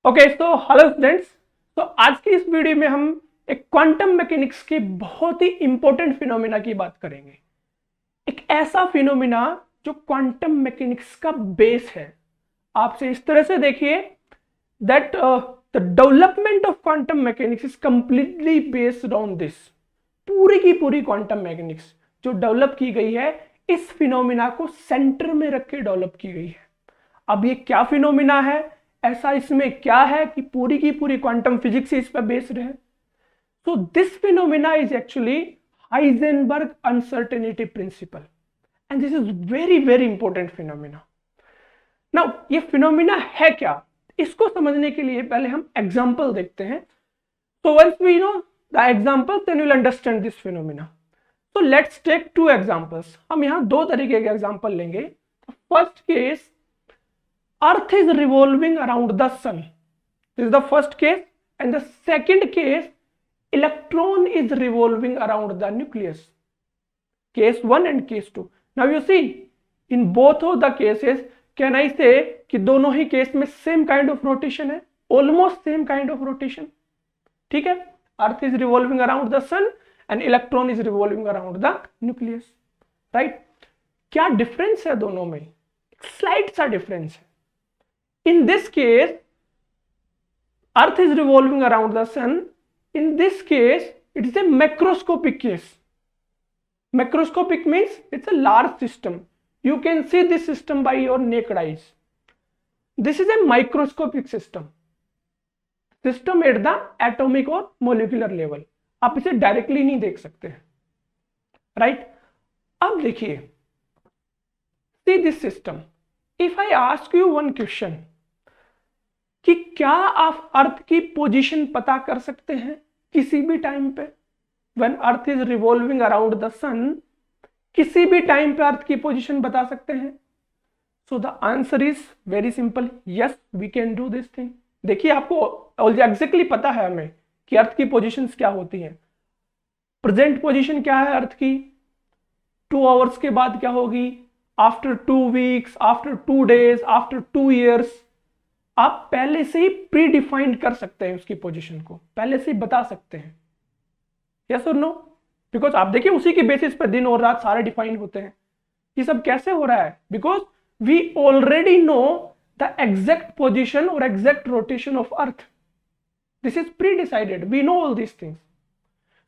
Okay तो hello students. तो आज की इस वीडियो में हम एक क्वांटम मैकेनिक्स के बहुत ही इंपॉर्टेंट फिनोमिना की बात करेंगे। एक ऐसा फिनोमिना जो क्वांटम मैकेनिक्स का बेस है। आपसे इस तरह से देखिए that the development of quantum mechanics is completely based on this. पूरी की पूरी क्वांटम मैकेनिक्स जो डेवलप की गई है इस फिनोमिना को सेंटर में रख के डेवलप की गई है। अब ये क्या फिनोमिना है, ऐसा इसमें क्या है कि पूरी की पूरी क्वांटम फिजिक्स इस पर बेस्ड है। So this phenomena is actually Heisenberg uncertainty principle and this is very very important phenomena. Now ये फिनोमिना है क्या, इसको समझने के लिए पहले हम एग्जांपल देखते हैं। So once we know the example then you will understand this phenomena. So let's take two examples. हम यहां दो तरीके के एग्जांपल लेंगे। First case, Earth is revolving around the sun. This is the first case. And the second case, electron is revolving around the nucleus. Case 1 and case 2. Now you see, in both of the cases, can I say कि दोनों ही case में same kind of rotation है, almost same kind of rotation. ठीक है? Earth is revolving around the sun and electron is revolving around the nucleus. Right? क्या difference है दोनों में? Slight सा difference है. In this case, Earth is revolving around the sun. In this case, it is a macroscopic case. Macroscopic means it's a large system. You can see this system by your naked eyes. This is a microscopic system. System at the atomic or molecular level. आप इसे directly नहीं देख सकते हैं, right? अब देखिए, see this system. If I ask you one question, कि क्या आप अर्थ की पोजीशन पता कर सकते हैं किसी भी टाइम पे? When earth is revolving around the sun, किसी भी टाइम पे अर्थ की पोजीशन बता सकते हैं? So the answer is very simple, yes we can do this thing. देखिए, आपको एग्जैक्टली पता है हमें कि अर्थ की पोजीशंस क्या होती हैं। प्रेजेंट पोजीशन क्या है अर्थ की, 2 आवर्स के बाद क्या होगी, after 2 weeks, after 2 days, after 2 years. आप पहले से ही प्री डिफाइंड कर सकते हैं, उसकी पोजीशन को पहले से ही बता सकते हैं। यस और नो? बिकॉज आप देखिए उसी के बेसिस पर दिन और रात सारे डिफाइन होते हैं। ये सब कैसे हो रहा है? Because we already know the exact position और exact rotation of earth. This is pre decided, we know all this things.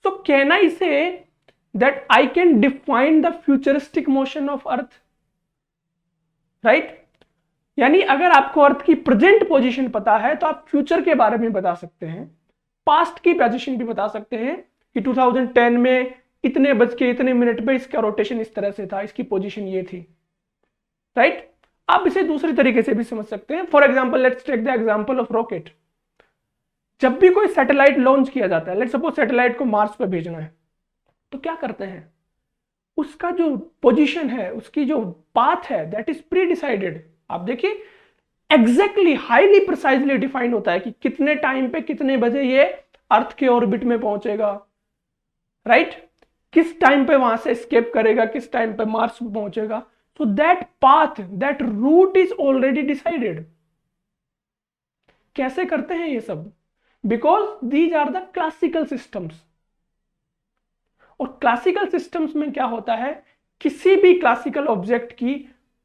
So can I say that I can define the futuristic motion of earth, right? यानी अगर आपको अर्थ की present position पता है तो आप future के बारे में बता सकते हैं, पास्ट की पोजीशन भी बता सकते हैं कि 2010 में इतने बज के इतने मिनट पे इसका रोटेशन इस तरह से था, इसकी पोजीशन ये थी, राइट? आप इसे दूसरे तरीके से भी समझ सकते हैं। For example, let's take the example of rocket. जब भी कोई सैटेलाइट लॉन्च किया जाता है, लेट्स सपोज सैटेलाइट को मार्स पे भेजना है, तो क्या करते हैं? उसका जो पोजीशन है, उसकी जो पाथ है, दैट इज प्री डिसाइडेड। आप देखिए एग्जैक्टली हाईली प्रिसाइजली डिफाइन होता है कि कितने टाइम पे कितने बजे ये अर्थ के ऑर्बिट में पहुंचेगा, राइट? किस टाइम पे वहां से एस्केप करेगा, किस टाइम पे मार्स पे पहुंचेगा। So that path, that route is already decided. कैसे करते हैं ये सब? Because these are the classical systems. और क्लासिकल सिस्टम्स में क्या होता है, किसी भी क्लासिकल ऑब्जेक्ट की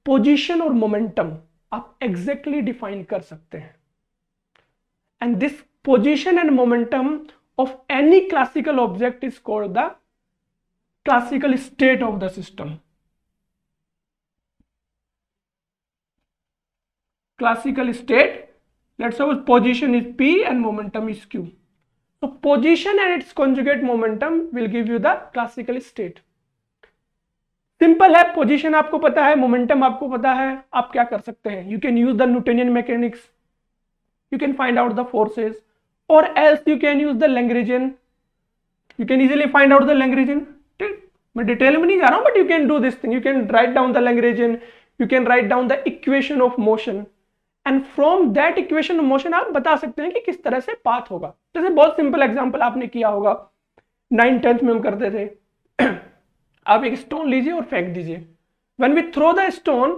पोजीशन और मोमेंटम आप एग्जैक्टली डिफाइन कर सकते हैं। And this position and momentum of any classical object is called the classical state of the system. Classical state, let's suppose position is p and momentum is q. So position and its conjugate momentum will give you the classical state. Simple है, position आपको पता है, momentum आपको पता है, आप क्या कर सकते हैं? You can use the Newtonian mechanics, you can find out the forces, और else you can use the Lagrangian, you can easily find out the Lagrangian. मैं डिटेल में नहीं जा रहा हूं, but you can do this thing, you can write down the Lagrangian, you can write down the equation of motion, and from that equation of motion आप बता सकते हैं कि किस तरह से पाथ होगा। जैसे बहुत सिंपल एग्जाम्पल आपने किया होगा, 9th-10th में हम करते थे। आप एक स्टोन लीजिए और फेंक दीजिए। When we throw the stone,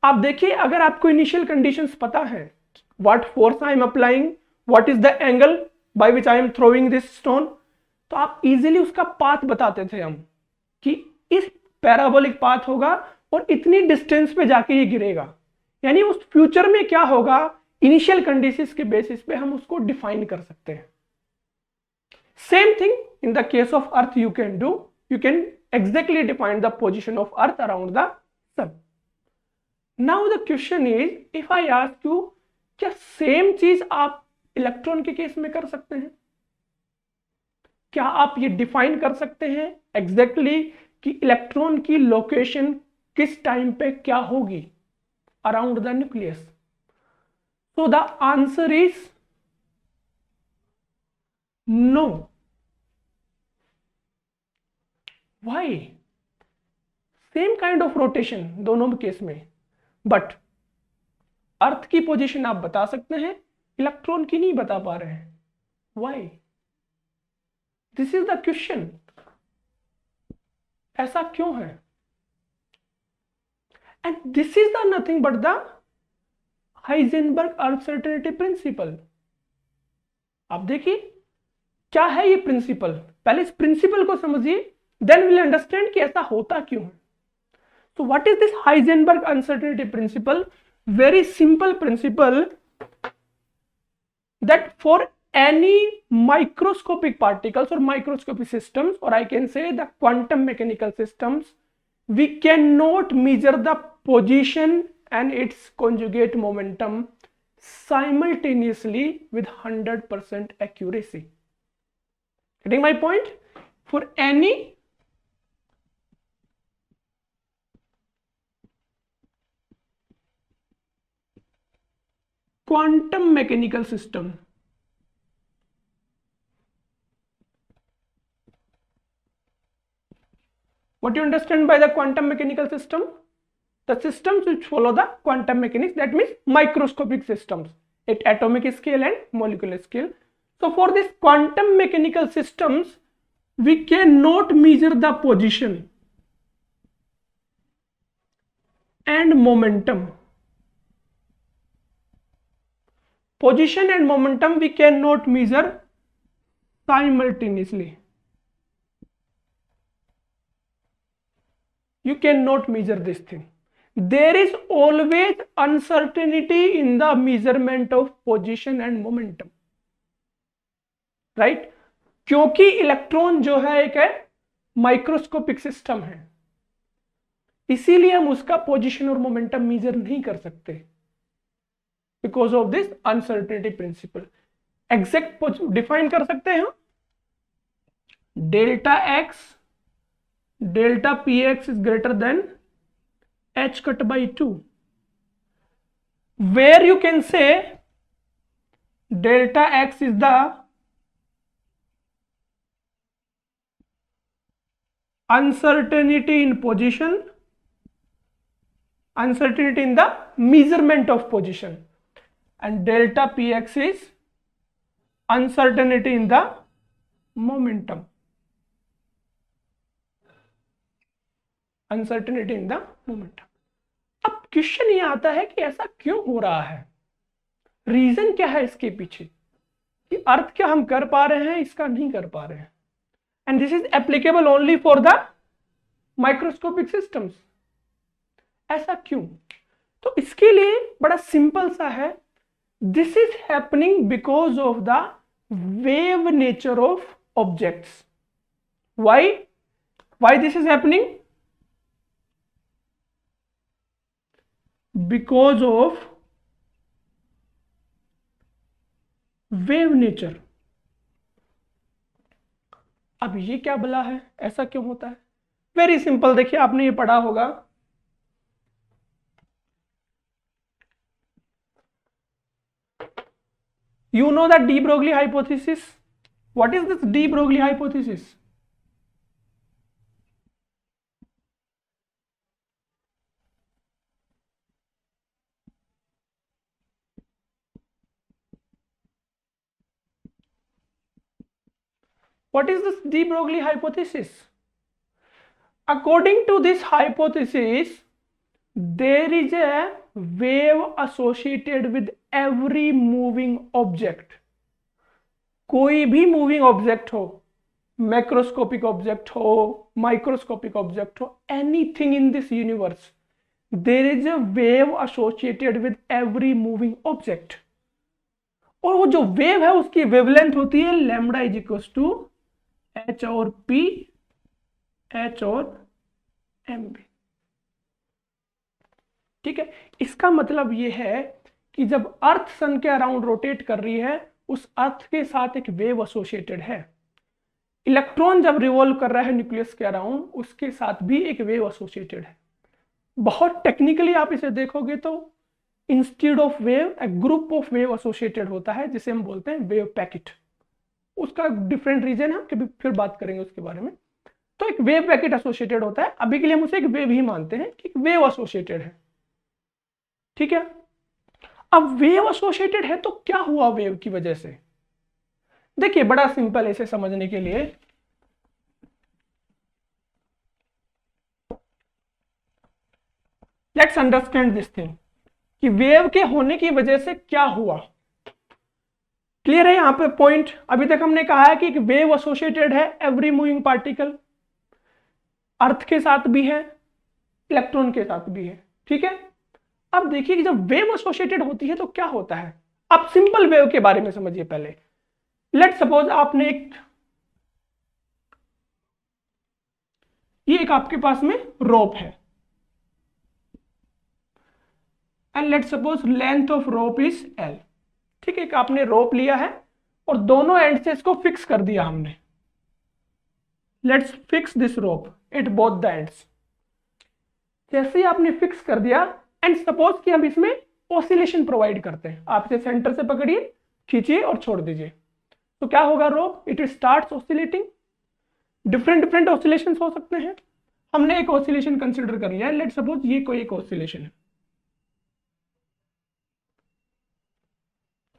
आप देखिए अगर आपको इनिशियल कंडीशंस पता है, what force I am applying, what is the angle by which I am throwing this stone। तो आप इजीली उसका पाथ बताते थे हम कि इस पैराबोलिक पाथ होगा और इतनी डिस्टेंस पे जाके ये गिरेगा, यानी उस फ्यूचर में क्या होगा इनिशियल कंडीशंस के बेसिस पे हम उसको डिफाइन कर सकते हैं। Same thing in the case of earth you can do, you can exactly define the position of earth around the sun। now the question is, if I ask you, क्या same चीज आप electron के case में कर सकते हैं? क्या आप ये डिफाइन कर सकते हैं एग्जैक्टली कि इलेक्ट्रॉन की लोकेशन किस टाइम पे क्या होगी around the nucleus? so the answer is no। why? Same kind of rotation दोनों केस में, बट अर्थ की पोजीशन आप बता सकते हैं, इलेक्ट्रॉन की नहीं बता पा रहे हैं। why? This is the question. ऐसा क्यों है? And this is the nothing but the Heisenberg uncertainty principle. आप देखिए क्या है ये प्रिंसिपल, पहले इस प्रिंसिपल को समझिए, then we'll understand कि ऐसा होता क्यों है। So what is this Heisenberg uncertainty principle? Very simple principle that for any microscopic particles or microscopic systems, or I can say the quantum mechanical systems, we cannot measure the position and its conjugate momentum simultaneously with 100% accuracy। Getting my point? For any quantum mechanical system, what you understand by the quantum mechanical system? The systems which follow the quantum mechanics, that means microscopic systems at atomic scale and molecular scale। so for this quantum mechanical systems we cannot measure the position and momentum। position and momentum we cannot measure simultaneously। you cannot measure this thing। there is always uncertainty in the measurement of position and momentum, right? क्योंकि electron जो है एक है microscopic system है, इसीलिए हम उसका position और मोमेंटम मेजर नहीं कर सकते because of this uncertainty principle. Exact define कर सकते हैं delta x, delta p x is greater than h cut by 2, where you can say delta x is the uncertainty in position, uncertainty in the measurement of position, and delta px is uncertainty in the momentum, uncertainty in the momentum। अब question ये आता है कि ऐसा क्यों हो रहा है, रीजन क्या है इसके पीछे, कि अर्थ क्या हम कर पा रहे हैं इसका नहीं कर पा रहे हैं, and this is applicable only for the microscopic systems। ऐसा क्यों? तो इसके लिए बड़ा सिंपल सा है, this is happening because of the wave nature of objects। why this is happening? because of wave nature। अब ये क्या भला है, ऐसा क्यों होता है? वेरी सिंपल, देखिए आपने ये पढ़ा होगा, you know the de Broglie hypothesis. What is this de Broglie hypothesis? What is this de Broglie hypothesis? According to this hypothesis, there is a wave associated with every moving object, कोई भी moving object हो, macroscopic object हो, microscopic object हो, anything in this universe, there is a wave associated with every moving object. और वो जो wave है उसकी वेवलेंथ होती है lambda is equal to h और पी, एच और एम बी। ठीक है, इसका मतलब ये है कि जब अर्थ सन के अराउंड रोटेट कर रही है, उस अर्थ के साथ एक वेव एसोसिएटेड है। इलेक्ट्रॉन जब रिवॉल्व कर रहा है न्यूक्लियस के अराउंड, उसके साथ भी एक वेव एसोसिएटेड है। बहुत टेक्निकली आप इसे देखोगे तो इंस्टेड ऑफ वेव एक ग्रुप ऑफ वेव एसोसिएटेड होता है, जिसे हम बोलते हैं वेव पैकेट। उसका डिफरेंट रीजन है, कभी फिर बात करेंगे उसके बारे में। तो एक वेव पैकेट एसोसिएटेड होता है, अभी के लिए हम उसे एक वेव ही मानते हैं कि वेव एसोसिएटेड है। ठीक है, अब वेव एसोसिएटेड है तो क्या हुआ वेव की वजह से? देखिए बड़ा सिंपल है इसे समझने के लिए। लेट्स अंडरस्टैंड दिस थिंग कि वेव के होने की वजह से क्या हुआ। क्लियर है यहां पे पॉइंट? अभी तक हमने कहा है कि एक वेव एसोसिएटेड है एवरी मूविंग पार्टिकल, अर्थ के साथ भी है, इलेक्ट्रॉन के साथ भी है। ठीक है, अब देखिए कि जब वेव एसोसिएटेड होती है तो क्या होता है। अब सिंपल वेव के बारे में समझिए पहले। लेट सपोज आपने ये एक आपके पास में रोप है, and let suppose length of rope is L. ठीक है, एक आपने रोप लिया है और दोनों एंड से इसको फिक्स कर दिया हमने। Let's fix this rope at both the ends. जैसे ही आपने फिक्स कर दिया, एंड सपोज कि हम इसमें ऑसिलेशन प्रोवाइड करते हैं, आप इसे सेंटर से पकड़िए, खींचिए और छोड़ दीजिए, तो क्या होगा rope? It starts oscillating. Different different oscillation हो सकते हैं, हमने एक ऑसिलेशन कंसिडर कर लिया है। लेट सपोज ये कोई एक ऑसिलेशन है,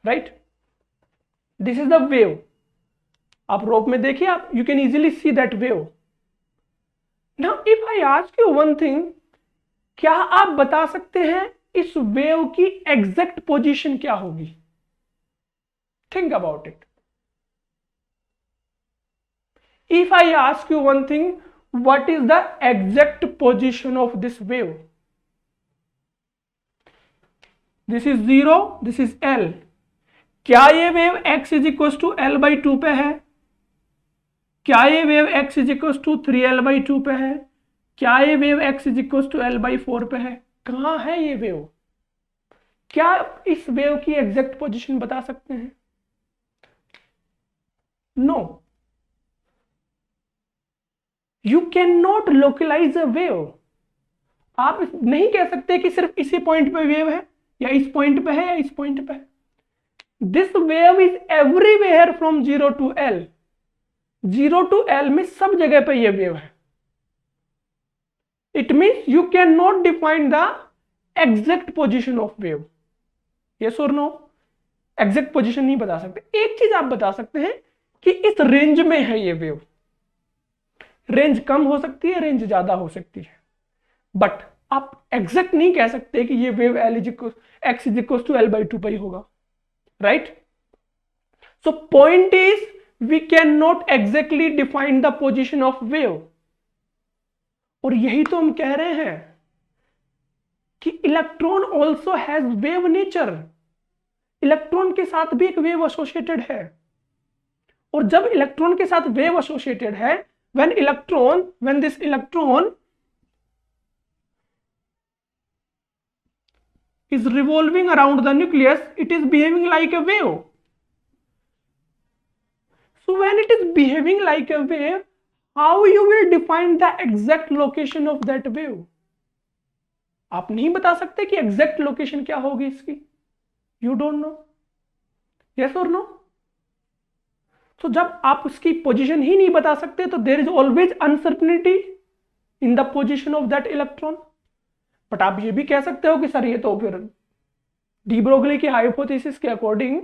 right? This is the wave. आप रोप में देखिए, आप you can easily see that wave. Now if I ask you one thing, क्या आप बता सकते हैं इस वेव की एग्जैक्ट पोजीशन क्या होगी? Think about it. If I ask you one thing, what is the exact position of this wave? This is 0, this is L. क्या ये wave x is equal to L by 2 पे है? क्या ये wave x is equal to 3l by 2 पे है? क्या ये wave x is equal to l by 4 पे है? कहां है ये वेव? क्या इस वेव की एग्जैक्ट पोजीशन बता सकते हैं? No, you can not localize a wave. आप नहीं कह सकते कि सिर्फ इसी पॉइंट पे वेव है, या इस पॉइंट पे है, या इस पॉइंट पे है। This wave is everywhere from 0 to L। 0 to L में सब जगह पे ये वेव है। It means you can not define the exact position of wave. Yes और नो? एग्जैक्ट पोजिशन नहीं बता सकते। एक चीज आप बता सकते हैं कि इस रेंज में है ये वेव। रेंज कम हो सकती है, रेंज ज्यादा हो सकती है, बट आप एग्जैक्ट नहीं कह सकते कि ये wave x is equal to L by 2 पर ही होगा, right? So point is we can not exactly define the position of wave. और यही तो हम कह रहे हैं कि electron also has wave nature. Electron के साथ भी एक वेव एसोसिएटेड है, और जब इलेक्ट्रॉन के साथ वेव एसोसिएटेड है, when this electron is revolving around the nucleus, it is behaving like a wave. So when it is behaving like a wave, how you will define the exact location of that wave? आप नहीं बता सकते कि exact location क्या होगी इसकी। You don't no, yes और no? तो जब आप उसकी पोजीशन ही नहीं बता सकते, तो there is always uncertainty in the position of that electron. But आप ये भी कह सकते हो कि सर ये तो फिर डी ब्रोगली की हाइपोथेसिस के अकॉर्डिंग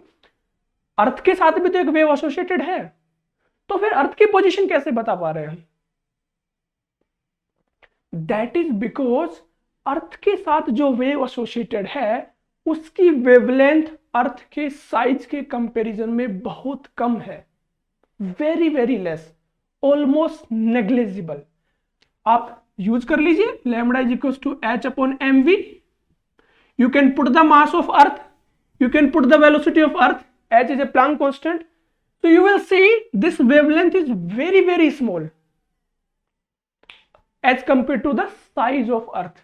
अर्थ के साथ भी तो एक वेव एसोसिएटेड है, तो फिर अर्थ की पोजीशन कैसे बता पा रहे हैं? दैट इज बिकॉज अर्थ के साथ जो वेव एसोसिएटेड है उसकी वेवलेंथ अर्थ के साइज के कंपैरिजन में बहुत कम है, very very less, almost negligible. आप यूज कर लीजिए lambda is equal to h upon m v. You can put the mass of Earth, you can put the velocity of earth, h is a Planck constant, so you will see this wavelength is very very small as compared to the size of earth.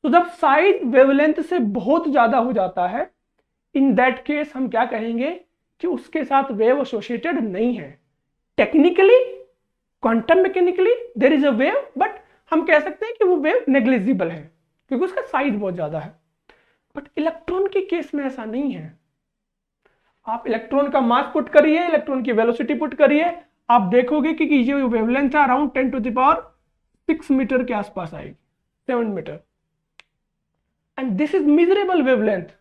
तो जब size wavelength से बहुत ज्यादा हो जाता है, in that case हम क्या कहेंगे कि उसके साथ वेव एसोसिएटेड नहीं है। Technically quantum mechanically there is a wave, but हम कह सकते हैं कि वो वेव नेग्लिजिबल है क्योंकि उसका साइज बहुत ज्यादा है। बट इलेक्ट्रॉन के केस में ऐसा नहीं है। आप इलेक्ट्रॉन का मास पुट करिए, इलेक्ट्रॉन की वेलोसिटी पुट करिए, आप देखोगे कि ये वेवलेंथ है अराउंड 10⁻6 मीटर के आसपास आएगी, 7 meter. And this is measurable wavelength.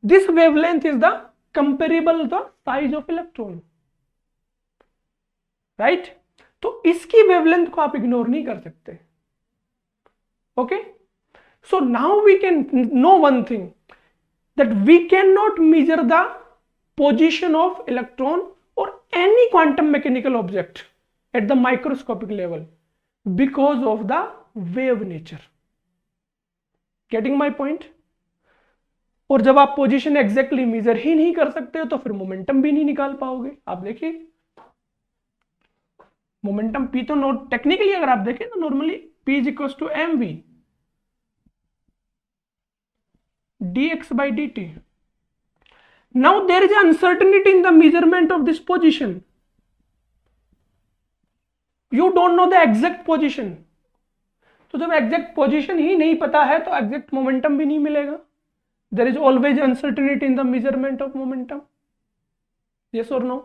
This wavelength is the comparable the size of electron, right. तो इसकी वेवलेंथ को आप इग्नोर नहीं कर सकते। Okay, so now we can know one thing, that we cannot measure the position of electron or any quantum mechanical object at the microscopic level because of the wave nature. Getting my point? और जब आप position exactly major ही नहीं कर सकते हो तो फिर momentum भी नहीं निकाल पाओगे। आप देखिए मोमेंटम पी तो नोट टेक्निकली अगर आप देखें तो normally p is equal to m v dx by dt. Now there is uncertainty in the measurement of this position. You don't know the exact position. तो जब exact position ही नहीं पता है तो exact momentum भी नहीं मिलेगा। There is always uncertainty in the measurement of momentum. Yes or no?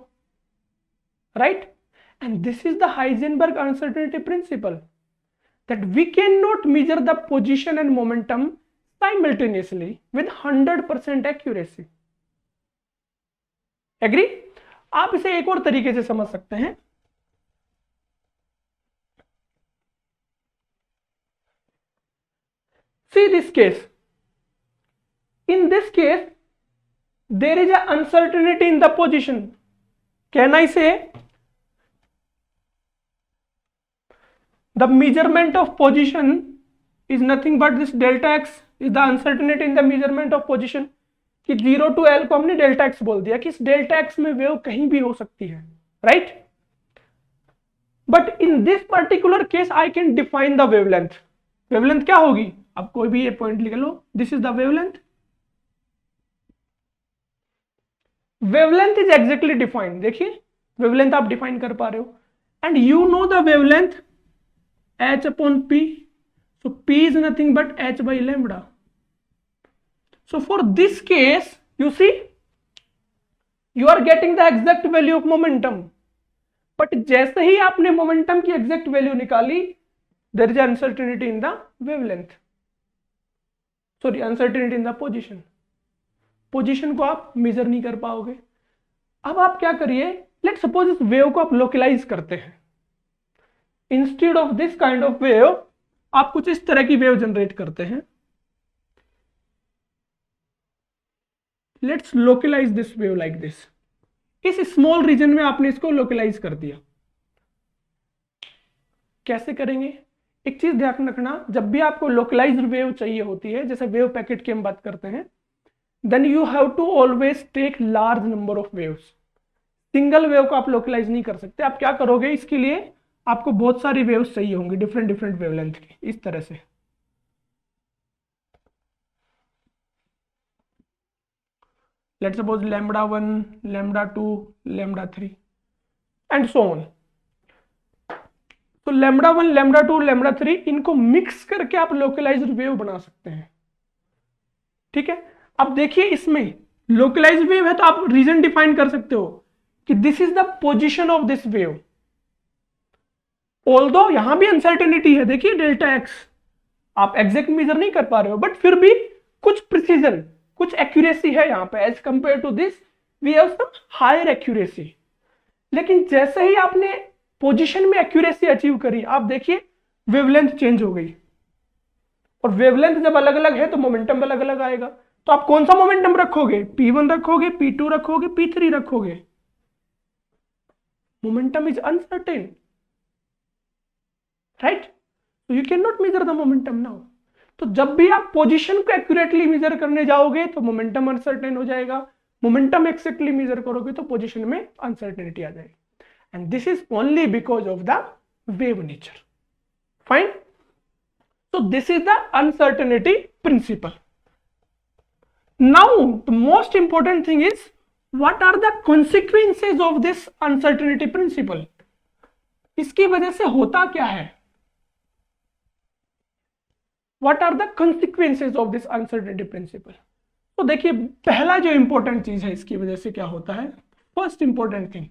Right? And this is the Heisenberg uncertainty principle, that we cannot measure the position and momentum simultaneously with 100% accuracy. Agree? आप इसे एक और तरीके से समझ सकते हैं। See this case. In this case, there is an uncertainty in the position. Can I say the measurement of position is nothing but this delta x is the uncertainty in the measurement of position? कि 0 to L को हमने delta x बोल दिया कि इस delta x में wave कहीं भी हो सकती है, right. But in this particular case I can define the wavelength. Wavelength क्या होगी? अब कोई भी ये पॉइंट लिख लो, this is the wavelength. Wavelength is exactly defined. देखिए वेवलेंथ आप डिफाइन कर पा रहे हो, and you know the wavelength h upon p. So p is nothing but h by lambda. So for this case, you see, you are getting the exact value of momentum. But जैसे ही आपने momentum की exact value निकाली, there is uncertainty in the wavelength. Sorry, uncertainty in the position. Position को आप major नहीं कर पाओगे। अब आप क्या करिए, लेट सपोज इस वेव को आप लोकलाइज करते हैं। Instead of this kind of wave आप कुछ इस तरह की वेव जनरेट करते हैं। Let's localise this wave like this. इस स्मॉल रीजन में आपने इसको लोकलाइज कर दिया। कैसे करेंगे? एक चीज ध्यान रखना, जब भी आपको लोकलाइज्ड वेव चाहिए होती है, जैसे वेव पैकेट की हम बात करते हैं, then you have to always take large number of waves. Single wave को आप लोकलाइज नहीं कर सकते। आप क्या करोगे, इसके लिए आपको बहुत सारी वेव्स चाहिए होंगी डिफरेंट डिफरेंट वेवलेंथ की, इस तरह से। Let's suppose lambda 1, lambda 2, lambda 3 and so on. तो लैम्बडा 1, लैम्बडा 2, लैम्बडा 3 इनको मिक्स करके आप लोकलाइज्ड वेव बना सकते हैं। ठीक है, अब देखिए इसमें लोकलाइज्ड वेव है तो आप रीजन डिफाइन कर सकते हो कि this is the position of this wave. Although यहां भी अनसर्टेनिटी है, देखिए डेल्टा एक्स, आप एग्जैक्ट मेजर नहीं कर पा रहे हो, बट फिर भी कुछ प्रिसीजन, कुछ एक्यूरेसी है यहां पे। As compare to this we have some higher accuracy. लेकिन जैसे ही आपने पोजीशन में एक्यूरेसी अचीव करी, आप देखिए वेवलेंथ चेंज हो गई, और वेवलेंथ जब अलग अलग है तो मोमेंटम अलग अलग आएगा। तो आप कौन सा मोमेंटम रखोगे? P1 रखोगे, P2 रखोगे, P3 रखोगे? Momentum is uncertain, right? तो you can not measure the momentum now. तो जब भी आप पोजीशन को एक्यूरेटली मेजर करने जाओगे तो मोमेंटम अनसर्टेन हो जाएगा, मोमेंटम एक्जेक्टली मेजर करोगे तो पोजीशन में अनसर्टेनिटी आ जाएगी। And this is only because of the wave nature. Fine, so this is the uncertainty principle. Now the most important thing is, what are the consequences of this uncertainty principle? इसकी वजह से होता क्या है? What are the consequences of this uncertainty principle? तो देखिए, पहला जो इंपॉर्टेंट चीज है इसकी वजह से क्या होता है, first important thing,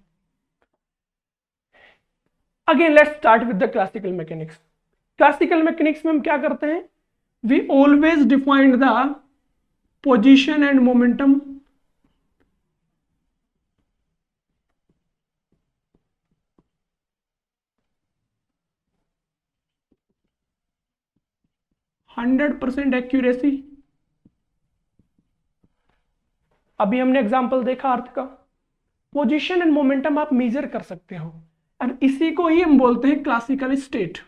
again let's start with the classical mechanics. Classical mechanics में हम क्या करते हैं, we always defined the position and momentum %100% accuracy. अभी हमने एग्जांपल देखा अर्थ का, पोजीशन एंड मोमेंटम आप मेजर कर सकते हो, और इसी को ही हम बोलते हैं classical state.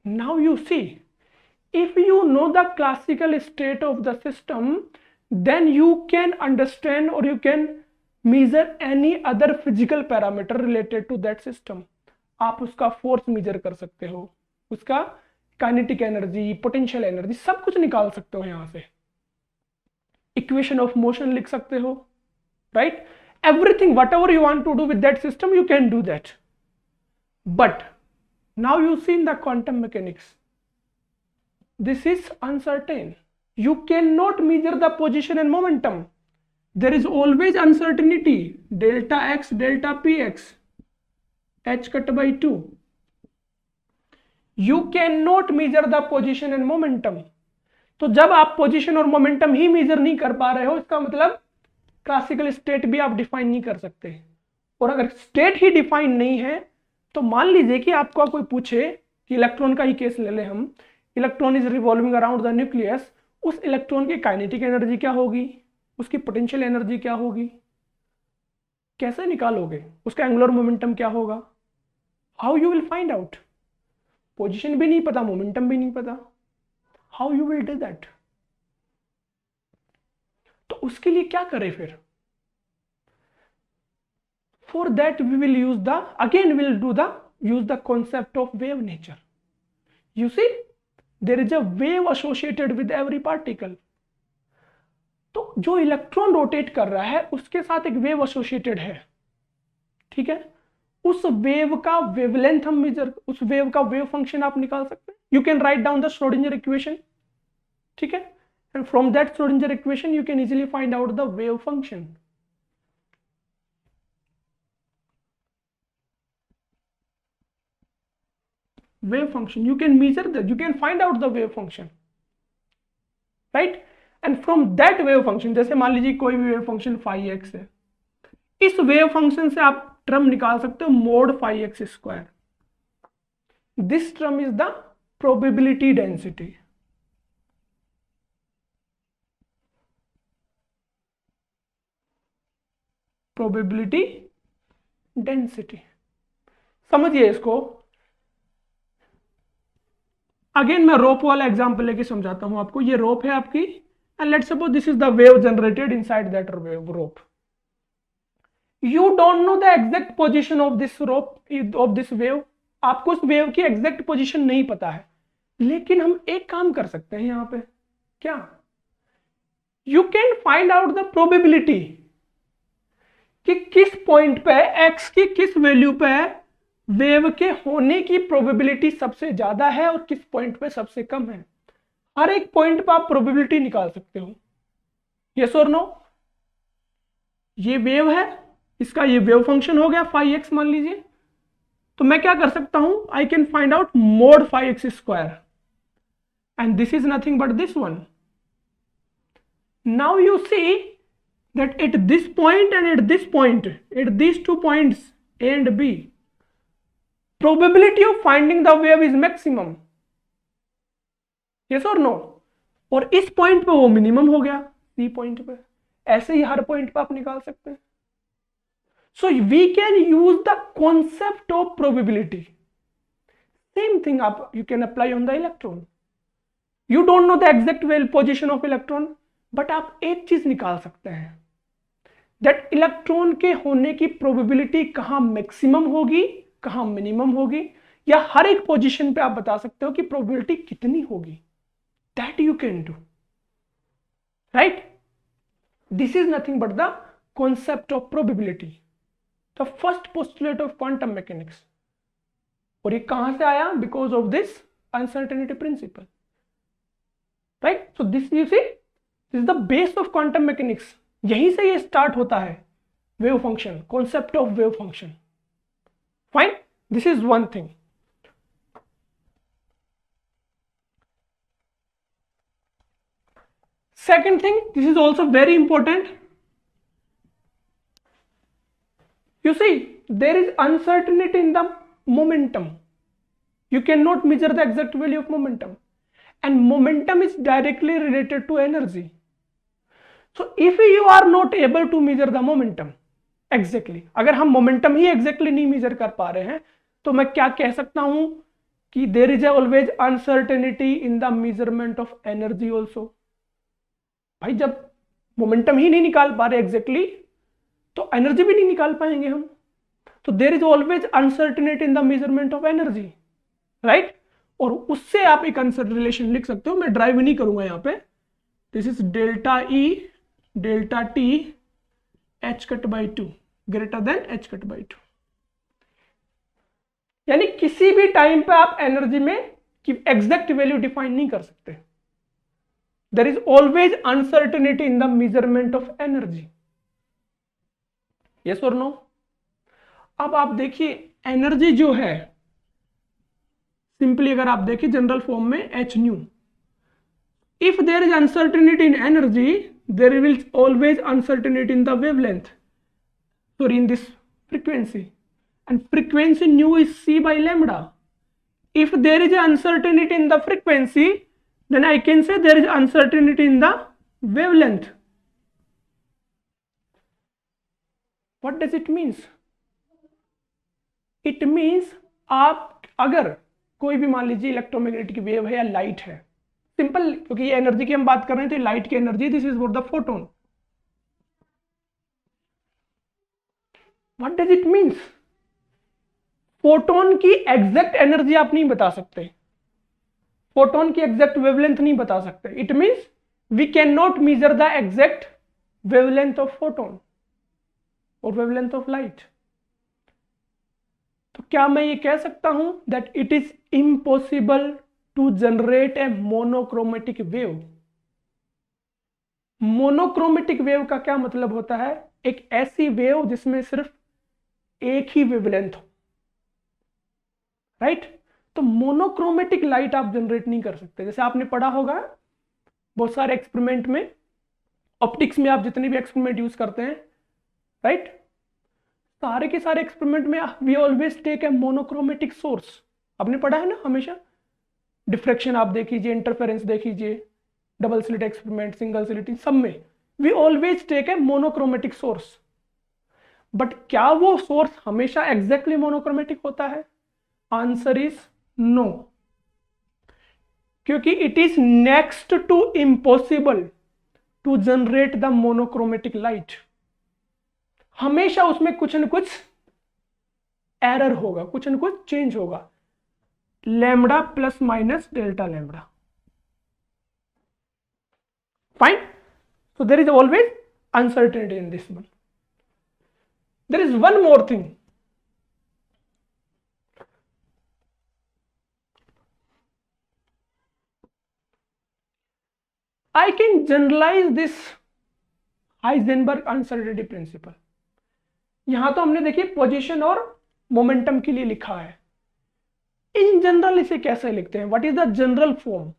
Now you see, if you know the classical state of the system, then you can understand or you can measure any other physical parameter related to that system. आप उसका फोर्स मेजर कर सकते हो, उसका kinetic energy, potential energy, सब कुछ निकाल सकते हो यहां से, इक्वेशन ऑफ मोशन लिख सकते हो, right? Everything whatever you want to do with that system you can do that. But now you see in the quantum mechanics, this is uncertain. You cannot measure the position and momentum. There is always uncertainty, delta x, delta px, h cut by 2. You cannot measure the position and momentum. तो जब आप position और momentum ही major नहीं कर पा रहे हो, इसका मतलब क्लासिकल स्टेट भी आप डिफाइन नहीं कर सकते। और अगर स्टेट ही डिफाइन नहीं है तो मान लीजिए कि आपको कोई पूछे कि इलेक्ट्रॉन का ही केस ले ले हम, electron is revolving around the nucleus, उस इलेक्ट्रॉन की काइनेटिक एनर्जी क्या होगी, उसकी पोटेंशियल एनर्जी क्या होगी, कैसे निकालोगे? उसका एंगुलर मोमेंटम क्या होगा? How you will find out? Position भी नहीं पता, मोमेंटम भी नहीं पता, how you will do that? तो उसके लिए क्या करें फिर? For that we will use the, again we will do the, use the concept of wave nature. You see, there is a wave associated with every particle. तो जो electron rotate कर रहा है उसके साथ एक वेव एसोसिएटेड है, ठीक है? उस वेव का वेवलेंथ हम मेजर, उस वेव का वेव फंक्शन आप निकाल सकते हैं। You can write down the Schrodinger equation, ठीक है? And from that Schrodinger equation you can easily find out the wave function. Wave function, you can measure that, you can find out the wave function, right? And from that wave function, जैसे मान लीजिए कोई भी wave function phi x है, इस wave function से आप term निकाल सकते हो mod phi x square. This term is the probability density. Probability density, समझिए इसको। अगेन मैं रोप वाला एग्जांपल लेके समझाता हूं आपको। ये रोप है आपकी, and let's suppose this is the wave generated inside that rope. You don't know the exact position of this rope, of this wave. आपको उस वेव की एग्जैक्ट पोजीशन नहीं पता है, लेकिन हम एक काम कर सकते हैं यहां पे, क्या? You can find out the probability कि किस पॉइंट पे, एक्स की किस वैल्यू पे वेव के होने की प्रोबेबिलिटी सबसे ज्यादा है और किस पॉइंट पे सबसे कम है। हर एक पॉइंट पे आप प्रोबेबिलिटी निकाल सकते हो, यस और नो? ये वेव है, इसका ये वेव फंक्शन हो गया फाई एक्स मान लीजिए, तो मैं क्या कर सकता हूं, I can find out mod phi x square, and this is nothing but this one. Now you see that at this point and at this point, at these 2 points A and B, probability of finding the wave is maximum. Yes और no, और इस point पे वो minimum हो गया C point पे। ऐसे ही हर point पे आप निकाल सकते हैं। So we can use the concept of probability. Same thing आप you can apply on the electron. You don't know the exact well position of electron, but आप एक चीज निकाल सकते हैं दैट इलेक्ट्रॉन के होने की प्रोबेबिलिटी कहां मैक्सिमम होगी, कहां मिनिमम होगी, या हर एक पोजीशन पे आप बता सकते हो कि प्रोबेबिलिटी कितनी होगी। That you can do, right. This is nothing but the concept of probability, the first postulate of quantum mechanics. और ये कहां से आया? Because of this uncertainty principle, right. So this you see, this is the base of quantum mechanics. यहीं से ये start होता है, wave function, concept of wave function. Fine, this is one thing. Second thing, this is also very important. You see, there is uncertainty in the momentum. You cannot measure the exact value of momentum, and momentum is directly related to energy. So if you are not able to measure the momentum exactly, अगर हम momentum ही exactly नहीं measure कर पा रहे हैं, तो मैं क्या कह सकता हूं कि there is always uncertainty in the measurement of energy also. भाई जब मोमेंटम ही नहीं निकाल पा रहे एग्जैक्टली, तो एनर्जी भी नहीं निकाल पाएंगे हम। तो there is always uncertainty in the measurement of energy, right. और उससे आप एक आंसर रिलेशन लिख सकते हो, मैं ड्राइव नहीं करूंगा यहां पे। This is delta E delta T H cut by 2 greater than h cut by 2। यानी किसी भी टाइम पे आप एनर्जी में एग्जैक्ट वैल्यू डिफाइन नहीं कर सकते। There is always uncertainty in the measurement of energy. Yes or no? अब आप देखिए एनर्जी जो है, सिंपली अगर आप देखिए जनरल फॉर्म में h nu. If there is uncertainty in energy, there will always uncertainty in the wavelength, sorry in this frequency, and frequency nu is c by lambda. If there is uncertainty in the frequency, then I can say there is uncertainty in the wavelength. What does it means? It means आप अगर कोई भी मान लीजिए electromagnetic wave है या light है, simple, क्योंकि ये एनर्जी की हम बात कर रहे हैं, तो लाइट की energy, this is for the photon. What does it means? Photon की एग्जैक्ट एनर्जी आप नहीं बता सकते, फोटोन की एग्जैक्ट वेवलेंथ नहीं बता सकते। It means we can not measure the exact wavelength of photon और वेवलेंथ ऑफ लाइट। तो क्या मैं ये कह सकता हूं that it is impossible to generate a monochromatic wave? Monochromatic wave का क्या मतलब होता है? एक ऐसी वेव जिसमें सिर्फ एक ही वेवलेंथ हो, राइट। तो मोनोक्रोमेटिक लाइट आप जनरेट नहीं कर सकते। जैसे आपने पढ़ा होगा बहुत सारे एक्सपेरिमेंट में, ऑप्टिक्स में आप जितने भी एक्सपेरिमेंट यूज करते हैं, राइट, सारे के सारे एक्सपेरिमेंट में we always take a monochromatic source. आपने पढ़ा है ना हमेशा, डिफ्रेक्शन आप देखिए, इंटरफेरेंस देखिए, double slit experiment, single slit, सब में we always take a monochromatic source. But क्या वो सोर्स हमेशा एग्जैक्टली मोनोक्रोमेटिक होता है? आंसर इज नो, क्योंकि it is next to impossible to generate the monochromatic light. हमेशा उसमें कुछ न कुछ एरर होगा, कुछ न कुछ चेंज होगा, lambda plus minus delta lambda. Fine, so there is always uncertainty in this one. There is one more thing, I can generalize this Heisenberg uncertainty principle. यहां तो हमने देखिए पोजीशन और मोमेंटम के लिए लिखा है। इन जनरल इसे कैसे लिखते हैं? What is the general form?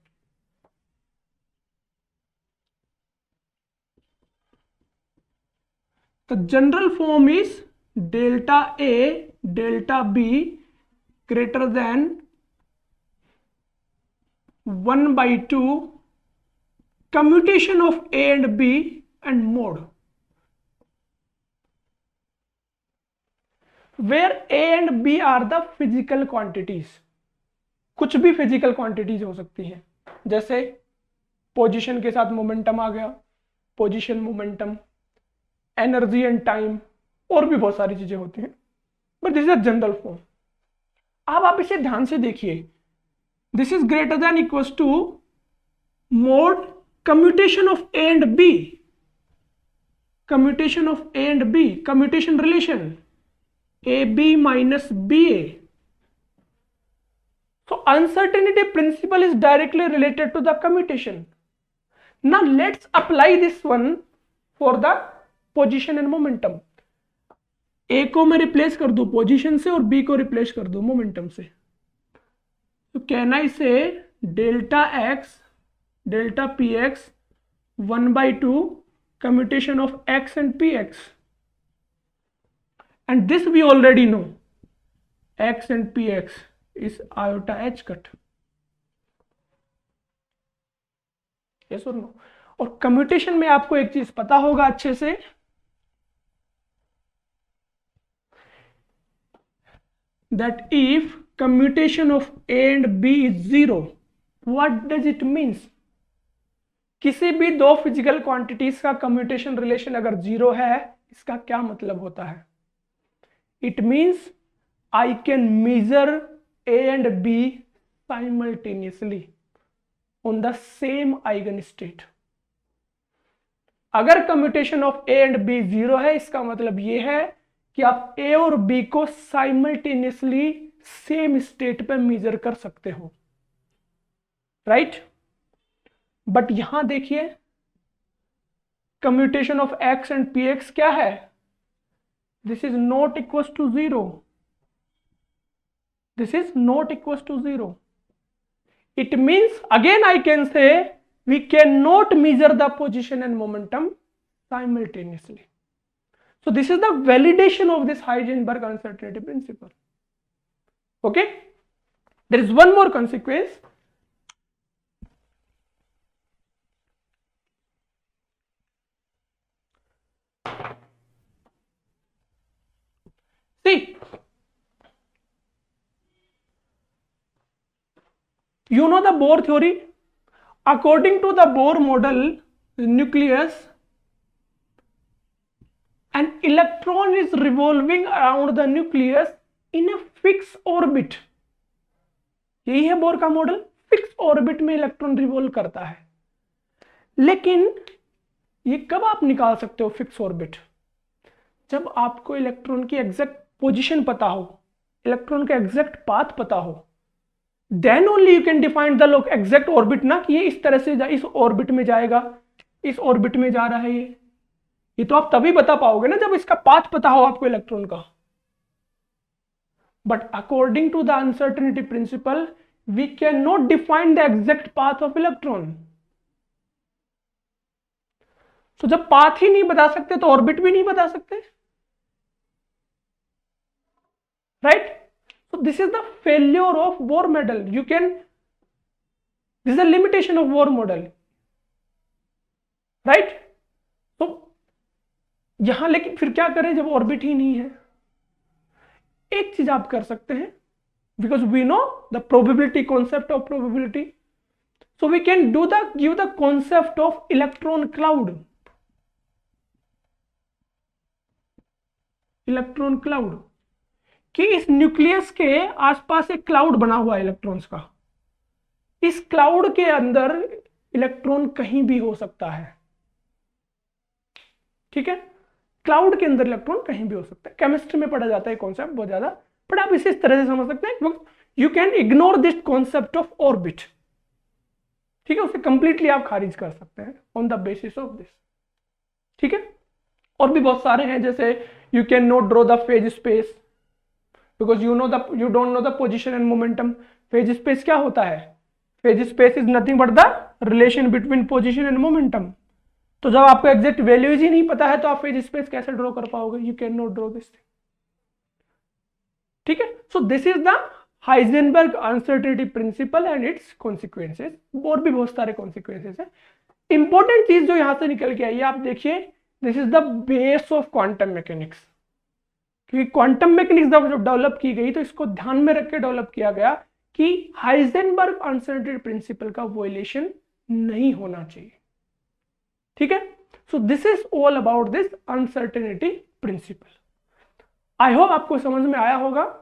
The general form is delta A delta be greater than 1/2 commutation of A and B and mode, where A and B are the physical quantities. कुछ भी physical quantities हो सकती हैं, जैसे position के साथ momentum आ गया, position, momentum, energy and time, और भी बहुत सारी चीजें होती हैं, but this is a general form. अब आप इसे ध्यान से देखिए, this is greater than equals to mod commutation of A and B, commutation of A and B, commutation relation A B minus B A. So uncertainty principle is directly related to the commutation. Now let's apply this one for the position and momentum. A को मैं replace कर दूं position से और B को replace कर दूं momentum से. तो कैन आई से delta x delta p x 1/2 commutation of x and px, and this we already know, x and px is iota h cut. yes or no? और commutation में आपको एक चीज पता होगा अच्छे से, that if commutation of A and B is 0, what does it means? किसी भी दो फिजिकल क्वांटिटीज का कम्यूटेशन रिलेशन अगर 0 है, इसका क्या मतलब होता है? It means I can measure A and B simultaneously on the same eigenstate. अगर commutation of A and B 0 है, इसका मतलब यह है कि आप A और B को साइमल्टेनियसली सेम स्टेट पे मेजर कर सकते हो, राइट? बट यहां देखिए commutation of x and px क्या है? This is not equal to 0. This is not equals to 0. It means again I can say we cannot measure the position and momentum simultaneously. So this is the validation of this Heisenberg uncertainty principle. Okay? There is one more consequence. See, you know the Bohr theory? According to the Bohr model, the nucleus, an electron is revolving around the nucleus in a fixed orbit. यही है bore का model, fix orbit में electron revolve करता है. लेकिन ये कब आप निकाल सकते हो फिक्स ऑर्बिट? जब आपको इलेक्ट्रॉन की एग्जैक्ट पोजीशन पता हो, इलेक्ट्रॉन का एग्जैक्ट पाथ पता हो, then only you can define the exact orbit ना, कि ये इस तरह से इस ऑर्बिट में जाएगा, इस ऑर्बिट में जा रहा है ये तो आप तभी बता पाओगे ना जब इसका पाथ पता हो आपको इलेक्ट्रॉन का. But according to the uncertainty principle we can not define the exact path of electron. तो जब पाथ ही नहीं बता सकते तो ऑर्बिट भी नहीं बता सकते, right? So this is the failure of Bohr model. This is a limitation of Bohr model, right? तो यहां लेकिन फिर क्या करें जब ऑर्बिट ही नहीं है? एक चीज आप कर सकते हैं, because we know the probability concept of probability, so we can give the concept of electron cloud. Electron cloud कि इस न्यूक्लियस के आसपास एक क्लाउड बना हुआ है इलेक्ट्रॉन्स का. इस क्लाउड के अंदर इलेक्ट्रॉन कहीं भी हो सकता है, ठीक है? क्लाउड के अंदर इलेक्ट्रॉन कहीं भी हो सकता है. केमिस्ट्री में पढ़ा जाता है कॉन्सेप्ट बहुत ज्यादा, बट आप इसे इस तरह से समझ सकते हैं. You can ignore this concept of orbit, ठीक है? उसे कंप्लीटली आप खारिज कर सकते हैं on the basis of this, ठीक है? और भी बहुत सारे हैं, जैसे you can not draw the phase space because you don't know the position and momentum. phase space क्या होता है? phase space is nothing but the relation between position and momentum. तो जब आपको एग्जैक्ट वैल्यूज ही नहीं पता है तो आप phase space कैसे ड्रॉ कर पाओगे? you cannot draw this thing, ठीक है? so this is the Heisenberg uncertainty principle and it's consequences, और भी बहुत सारे कॉन्सिक्वेंसेस है। इंपॉर्टेंट चीज जो यहां से निकल के आई है, आप देखिए, this is the base of quantum mechanics. क्योंकि क्वांटम मैकेनिक्स जब डेवलप की गई तो इसको ध्यान में रख के डेवलप किया गया कि हाइजेनबर्ग अनसर्टेनिटी प्रिंसिपल का वोलेशन नहीं होना चाहिए। ठीक है, so this is all about this uncertainty principal. I hope आपको समझ में आया होगा।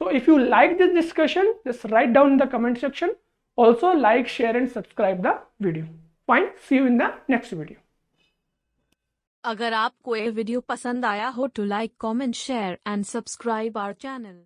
So if you like this discussion, just write down in the comment section. Also like, share and subscribe the video. Fine. See you in the next video. अगर आपको ये video पसंद आया हो तो like, comment, share and subscribe our channel.